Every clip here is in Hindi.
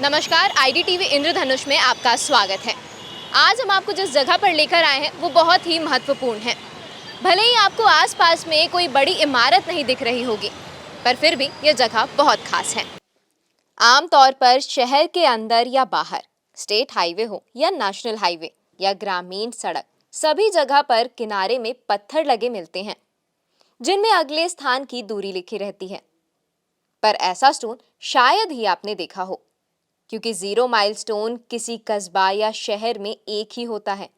नमस्कार, आईडीटीवी इंद्रधनुष में आपका स्वागत है। आज हम आपको जिस जगह पर लेकर आए हैं वो बहुत ही महत्वपूर्ण है। भले ही आपको आसपास में कोई बड़ी इमारत नहीं दिख रही होगी, पर फिर भी ये जगह बहुत खास है। आमतौर पर शहर के अंदर या बाहर, स्टेट हाईवे हो या नेशनल हाईवे या ग्रामीण सड़क, सभी जगह पर किनारे में पत्थर लगे मिलते हैं जिनमें अगले स्थान की दूरी लिखी रहती है। पर ऐसा स्टोन शायद ही आपने देखा हो, क्योंकि जीरो माइलस्टोन किसी कस्बा या शहर में एक ही होता है।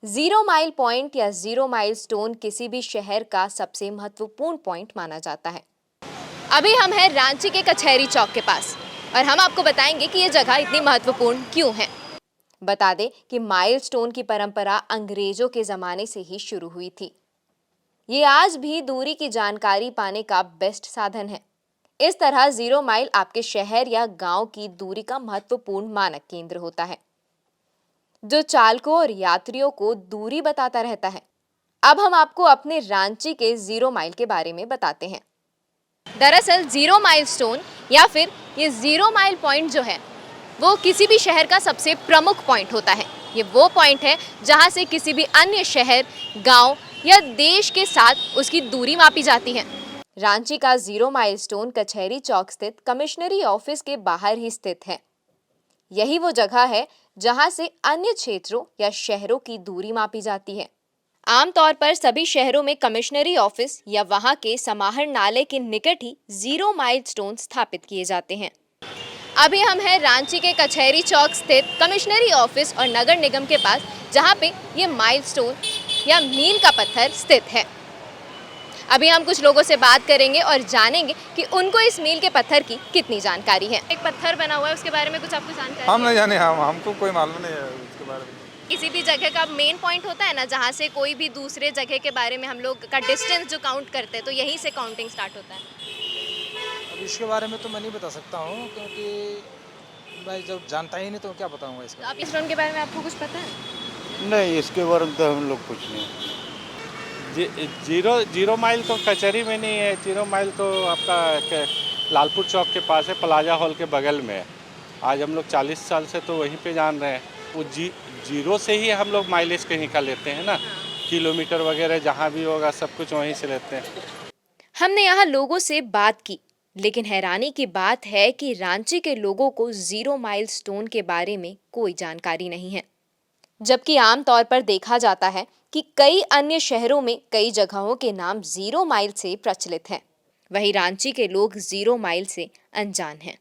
जीरो माइल पॉइंट या जीरो माइलस्टोन किसी भी शहर का सबसे महत्वपूर्ण पॉइंट माना जाता है। अभी हम हैं रांची के कचहरी चौक के पास और हम आपको बताएंगे कि यह जगह इतनी महत्वपूर्ण क्यों है। बता दें कि माइलस्टोन की परंपरा अंग्रेजों के जमाने से ही शुरू हुई थी। ये आज भी दूरी की जानकारी पाने का बेस्ट साधन है। इस तरह जीरो माइल आपके शहर या गांव की दूरी का महत्वपूर्ण मानक केंद्र होता है, जो चालकों और यात्रियों को दूरी बताता रहता है। अब हम आपको अपने रांची के जीरो माइल के बारे में बताते हैं। दरअसल जीरो माइलस्टोन या फिर ये जीरो माइल पॉइंट जो है वो किसी भी शहर का सबसे प्रमुख पॉइंट होता है। ये वो पॉइंट है जहां से किसी भी अन्य शहर, गांव या देश के साथ उसकी दूरी मापी जाती है। रांची का जीरो माइलस्टोन कचहरी चौक स्थित कमिश्नरी ऑफिस के बाहर ही स्थित है। यही वो जगह है जहां से अन्य क्षेत्रों या शहरों की दूरी मापी जाती है। आमतौर पर सभी शहरों में कमिश्नरी ऑफिस या वहां के समाहरणालय के निकट ही जीरो माइलस्टोन स्थापित किए जाते हैं। अभी हम हैं रांची के कचहरी चौक स्थित कमिश्नरी ऑफिस और नगर निगम के पास, जहां पे ये माइलस्टोन या मील का पत्थर स्थित है। अभी हम कुछ लोगों से बात करेंगे और जानेंगे कि उनको इस मील के पत्थर की कितनी जानकारी है। एक पत्थर बना हुआ है, उसके बारे में कुछ आपको जानकारी हम नहीं जाने, हमको कोई मालूम नहीं है उसके बारे में। किसी भी जगह का मेन पॉइंट होता है ना, जहाँ से कोई भी दूसरे जगह के बारे में हम लोग का डिस्टेंस जो काउंट करते हैं, तो यहीं से काउंटिंग स्टार्ट होता है। अब इसके बारे में तो मैं नहीं बता सकता हूँ, क्योंकि मैं जब जानता ही नहीं तो क्या बताऊँगा तो इसका। आप इस ड्रोन के बारे में आपको कुछ पता है? नहीं, इसके बारे में तो हम लोग कुछ नहीं। जीरो जीरो माइल तो कचहरी में नहीं है। जीरो माइल तो आपका लालपुर चौक के पास है, प्लाजा हॉल के बगल में है। आज हम लोग 40 साल से तो वहीं पे जान रहे हैं। वो जीरो से ही हम लोग माइलेज कहीं का लेते हैं ना, किलोमीटर वगैरह जहाँ भी होगा सब कुछ वहीं से लेते हैं। हमने यहाँ लोगों से बात की, लेकिन हैरानी की बात है कि रांची के लोगों को जीरो माइलस्टोन के बारे में कोई जानकारी नहीं है, जबकि आमतौर पर देखा जाता है कि कई अन्य शहरों में कई जगहों के नाम जीरो माइल से प्रचलित हैं। वहीं रांची के लोग जीरो माइल से अनजान हैं।